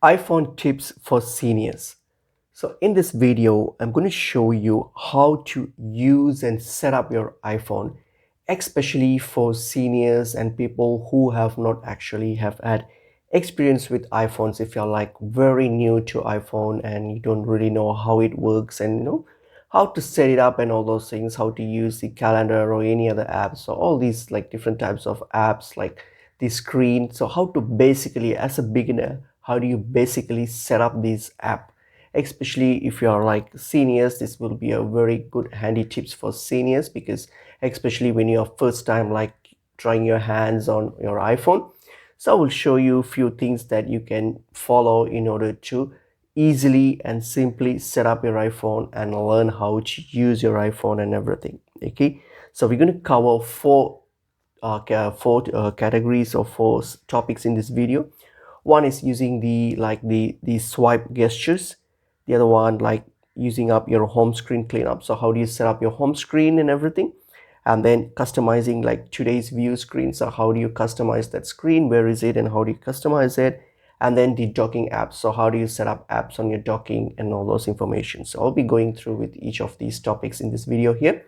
iPhone tips for seniors. So in this video, I'm going to show you how to use and set up your iPhone, especially for seniors and people who have not actually have had experience with iPhones. If you're like very new to iPhone and you don't really know how it works and how to set it up and all those things, how to use the calendar or any other apps. So all these like different types of apps like the screen. So how to basically, as a beginner, how do you basically set up this app, especially if you are like seniors? This will be a very good handy tips for seniors, because especially when you're first time like trying your hands on your iPhone. So I will show you a few things that you can follow in order to easily and simply set up your iPhone and learn how to use your iPhone and everything. Okay, so we're going to cover four categories or four topics in this video. One is using the swipe gestures. The other one like using up your home screen cleanup. So how do you set up your home screen and everything? And then customizing like today's view screen. So how do you customize that screen? Where is it and how do you customize it? And then the docking apps. So how do you set up apps on your docking and all those information? So I'll be going through with each of these topics in this video here.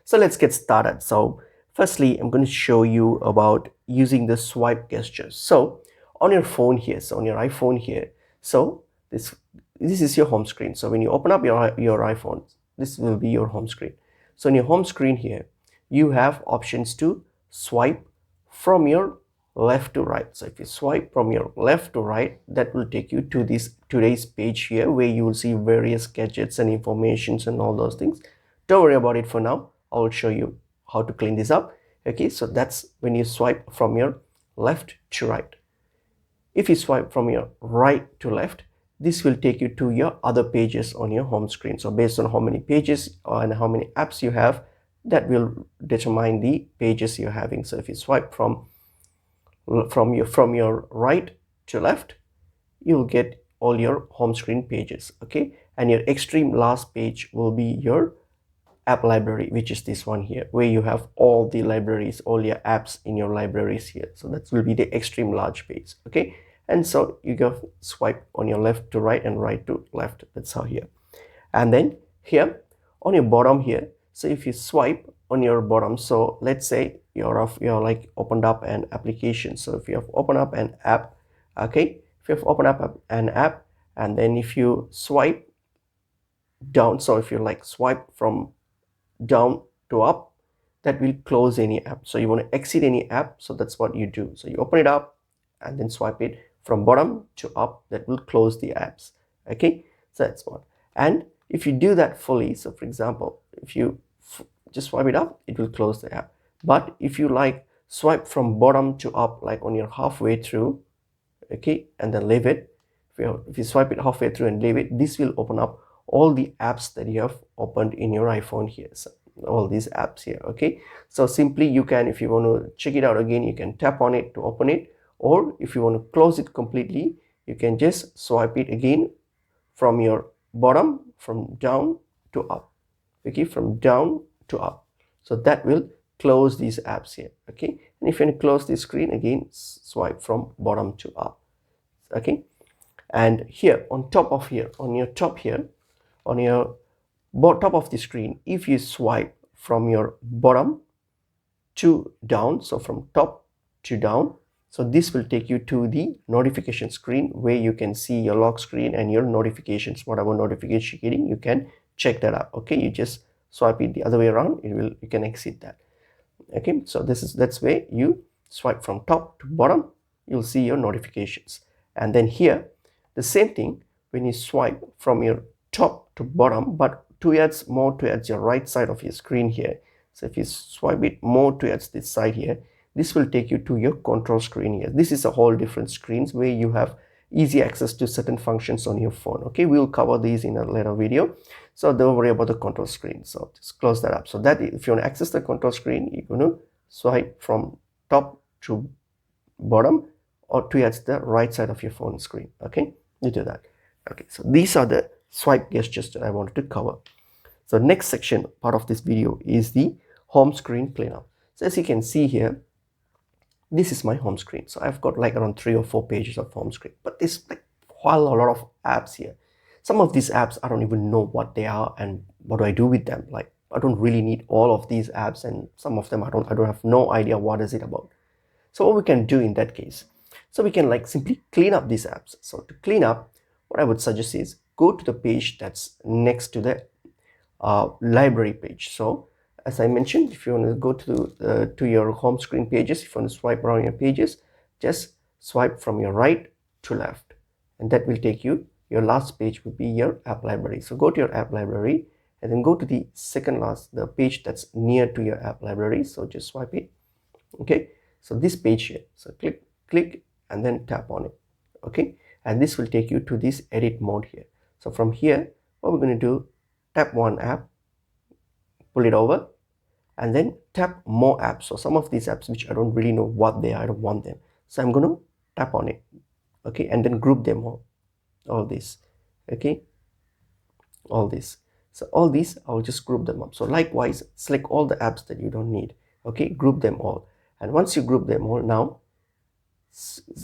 So let's get started. So firstly, I'm going to show you about using the swipe gestures. So on your phone here, so on your iPhone here, so this is your home screen. So when you open up your iPhone, this will be your home screen. So in your home screen here, you have options to swipe from your left to right. So if you swipe from your left to right, that will take you to this today's page here, where you will see various gadgets and informations and all those things. Don't worry about it for now. I will show you how to clean this up. Okay, so that's when you swipe from your left to right. If you swipe from your right to left, this will take you to your other pages on your home screen. So based on how many pages and how many apps you have, that will determine the pages you're having. So if you swipe from your right to left, you'll get all your home screen pages. Okay, and your extreme last page will be your app library, which is this one here, where you have all the libraries, all your apps in your libraries here. So that will be the extreme large page. Okay, and so you go swipe on your left to right and right to left. That's how here. And then here on your bottom here, so if you swipe on your bottom, so let's say you're like opened up an application. So if you have opened up an app, okay, if you have opened up an app, and then if you swipe down, so if you like swipe from down to up, that will close any app. So you want to exit any app, so that's what you do. So you open it up and then swipe it from bottom to up, that will close the apps. Okay, so that's one. And if you do that fully, so for example, if you just swipe it up, it will close the app. But if you like swipe from bottom to up, like on your halfway through, okay, and then leave it, if you swipe it halfway through and leave it, this will open up all the apps that you have opened in your iPhone here. So all these apps here. Okay, so simply you can, if you want to check it out again, you can tap on it to open it, or if you want to close it completely, you can just swipe it again from your bottom, from down to up. Okay, from down to up, so that will close these apps here. Okay, and if you want to close this screen again, swipe from bottom to up. Okay, and here on top of here, on your top here, on your top of the screen, if you swipe from your bottom to down, so from top to down, so this will take you to the notification screen, where you can see your lock screen and your notifications. Whatever notification you're getting, you can check that out. Okay, you just swipe it the other way around, you can exit that. Okay, so that's where you swipe from top to bottom, you'll see your notifications. And then here the same thing, when you swipe from your top to bottom, but more towards your right side of your screen here. So if you swipe it more towards this side here, this will take you to your control screen here. This is a whole different screens where you have easy access to certain functions on your phone. Okay, we'll cover these in a later video, so don't worry about the control screen. So just close that up. So that if you want to access the control screen, you're going to swipe from top to bottom or towards the right side of your phone screen. Okay, you do that. Okay, so these are the swipe gestures that I wanted to cover. So next section part of this video is the home screen cleanup. So as you can see here, this is my home screen. So I've got like around 3 or 4 pages of home screen, but this like quite a lot of apps here. Some of these apps I don't even know what they are and what do I do with them. Like I don't really need all of these apps, and some of them I don't have no idea what is it about. So what we can do in that case, so we can like simply clean up these apps. So to clean up, what I would suggest is go to the page that's next to the library page. So as I mentioned, if you want to go to your home screen pages, if you want to swipe around your pages, just swipe from your right to left, and that will take you, your last page would be your app library. So go to your app library and then go to the second last, the page that's near to your app library. So just swipe it. Okay, so this page here, so click and then tap on it. Okay, and this will take you to this edit mode here. So from here, what we're going to do, tap one app, pull it over, and then tap more apps. So some of these apps which I don't really know what they are, I don't want them, so I'm going to tap on it. Okay, and then group them all this. Okay, all this. So all these I'll just group them up. So likewise, select all the apps that you don't need. Okay, group them all, and once you group them all, now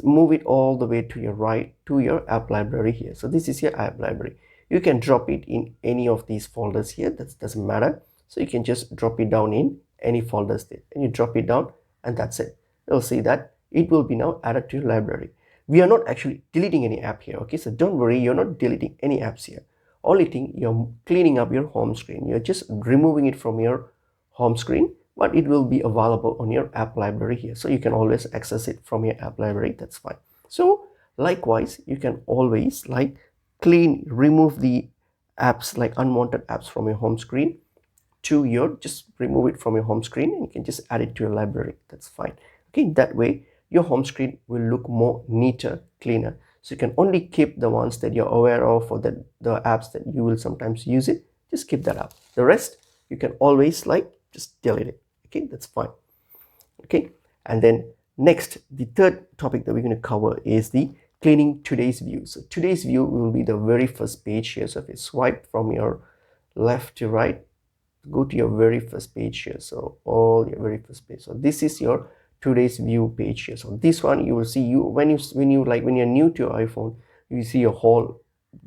move it all the way to your right to your app library here. So this is your app library. You can drop it in any of these folders here, that doesn't matter. So you can just drop it down in any folders there, and you drop it down, and that's it. You'll see that it will be now added to your library. We are not actually deleting any app here. Okay, so don't worry, you're not deleting any apps here. Only thing, you're cleaning up your home screen. You're just removing it from your home screen, but it will be available on your app library here. So you can always access it from your app library. That's fine. So likewise, you can always like remove the apps, like unwanted apps from your home screen to your, just remove it from your home screen and you can just add it to your library. That's fine. Okay, that way your home screen will look more neater, cleaner. So you can only keep the ones that you're aware of, or the apps that you will sometimes use it. Just keep that up. The rest you can always like just delete it. Okay, that's fine. Okay, and then next, the third topic that we're going to cover is the cleaning today's view. So today's view will be the very first page here. So if you swipe from your left to right, go to your very first page here. So all your very first page. So this is your today's view page here. So this one you will see, when you're new to your iPhone, you see a whole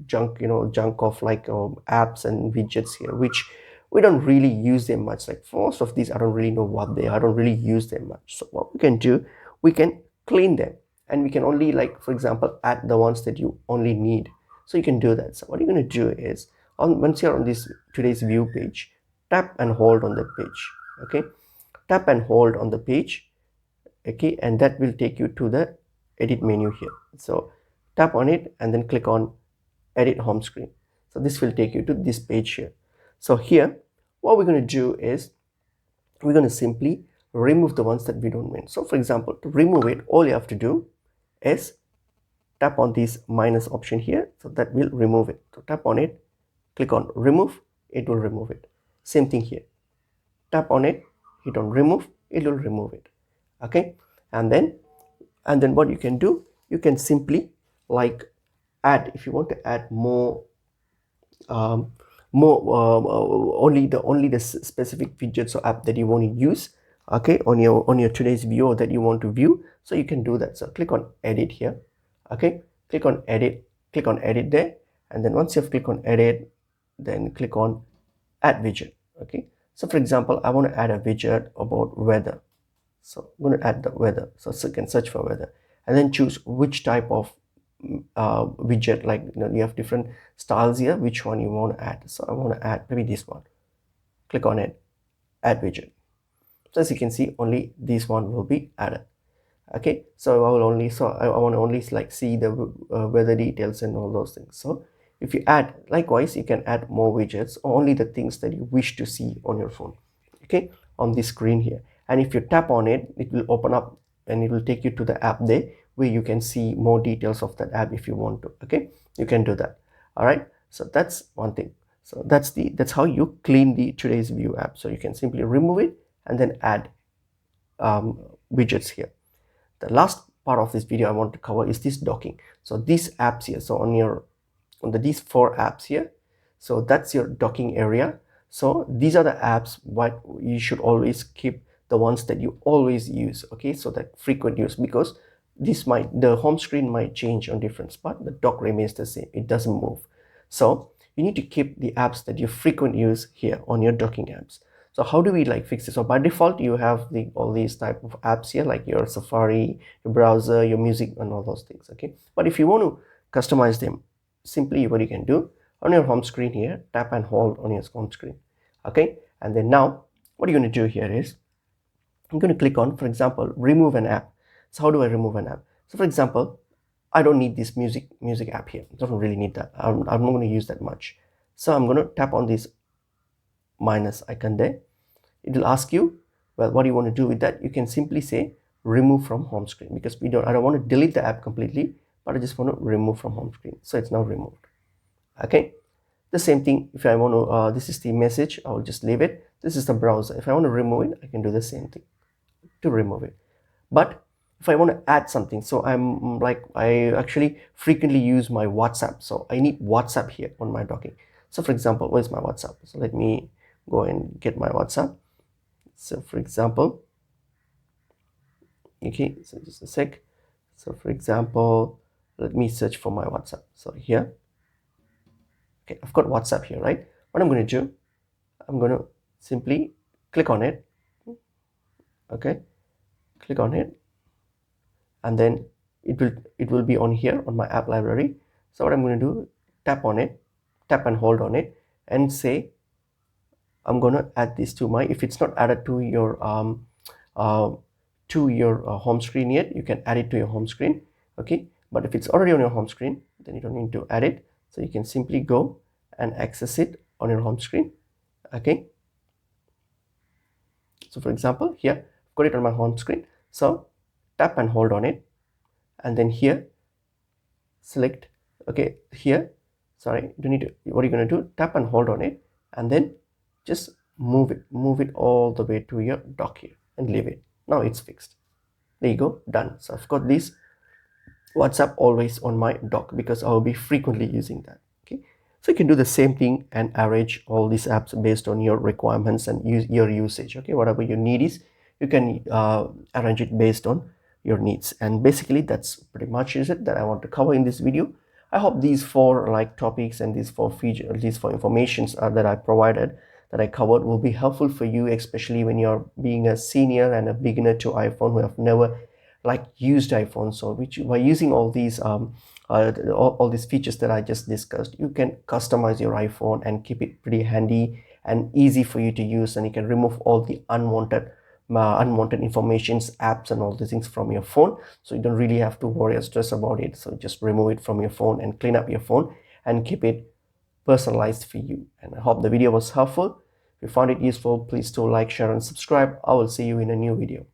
junk of like apps and widgets here, which we don't really use them much. Like most of these I don't really know what they are, I don't really use them much. So what we can do, we can clean them, and we can only, like for example, add the ones that you only need. So you can do that. So what you're going to do is, once you're on this today's view page, tap and hold on the page. Okay, tap and hold on the page. Okay, and that will take you to the edit menu here. So tap on it and then click on edit home screen. So this will take you to this page here. So here what we're going to do is, we're going to simply remove the ones that we don't want. So for example, to remove it, all you have to do is tap on this minus option here. So that will remove it. So tap on it, click on remove, it will remove it. Same thing here, tap on it, hit on remove, it will remove it. Okay, and then what you can do, you can simply like add, if you want to add more only the specific widgets or app that you want to use, okay, on your today's view, or that you want to view. So you can do that. So click on edit here. Okay, click on edit there, and then once you've clicked on edit, then click on add widget. Okay, so for example, I want to add a widget about weather. So I'm going to add the weather. So you can search for weather and then choose which type of widget, like you have different styles here, which one you want to add. So I want to add maybe this one. Click on it, add widget. So as you can see, only this one will be added. Okay, so I want to only like see the weather details and all those things. So if you add, likewise you can add more widgets, or only the things that you wish to see on your phone, okay, on this screen here. And if you tap on it, it will open up and it will take you to the app there, where you can see more details of that app if you want to. Okay, you can do that. All right, so that's one thing. So that's how you clean the today's view app. So you can simply remove it and then add widgets here. The last part of this video I want to cover is this docking. So these apps here, so these 4 apps here, so that's your docking area. So these are the apps what you should always keep, the ones that you always use. Okay, so that frequent use, because the home screen might change on different spot. The dock remains the same, it doesn't move. So you need to keep the apps that you frequent use here on your docking apps. So how do we like fix this? So by default you have all these type of apps here, like your Safari, your browser, your music, and all those things. Okay, but if you want to customize them, simply what you can do, on your home screen here, tap and hold on your home screen. Okay, and then now what you're going to do here is, I'm going to click on, for example, remove an app. So how do I remove an app? So for example, I don't need this music app here. I don't really need that. I'm not going to use that much. So I'm going to tap on this minus icon there. It will ask you, well, what do you want to do with that? You can simply say remove from home screen, because I don't want to delete the app completely, but I just want to remove from home screen. So it's now removed. Okay, the same thing if I want to this is the message, I will just leave it. This is the browser. If I want to remove it, I can do the same thing to remove it. But if I want to add something, so I actually frequently use my WhatsApp, so I need WhatsApp here on my docking. So for example, where's my WhatsApp? So let me go and get my WhatsApp. So for example, okay, so just a sec. So for example, let me search for my WhatsApp. So here, okay, I've got WhatsApp here, right? What I'm going to do, I'm going to simply click on it. Okay, click on it, and then it will be on here on my app library. So what I'm going to do, tap on it, tap and hold on it, and say I'm going to add this to my, if it's not added to your home screen yet, you can add it to your home screen. Okay, but if it's already on your home screen, then you don't need to add it. So you can simply go and access it on your home screen. Okay, so for example, here I've got it on my home screen. So tap and hold on it, and then here select, okay, here, sorry, you need to, what you're going to do, tap and hold on it, and then just move it all the way to your dock here and leave it. Now it's fixed. There you go, done. So I've got this WhatsApp always on my dock because I'll be frequently using that. Okay, so you can do the same thing and arrange all these apps based on your requirements and your usage. Okay, whatever your need is, you can arrange it based on your needs. And basically that's pretty much it that I want to cover in this video. I hope these four topics and these four features, these four informations that I provided, that I covered, will be helpful for you, especially when you're being a senior and a beginner to iPhone who have never used iPhone. So which by using all these all these features that I just discussed, you can customize your iPhone and keep it pretty handy and easy for you to use, and you can remove all the unwanted informations, apps, and all these things from your phone, so you don't really have to worry or stress about it. So just remove it from your phone and clean up your phone and keep it personalized for you. And I hope the video was helpful. If you found it useful, please do like, share, and subscribe. I will see you in a new video.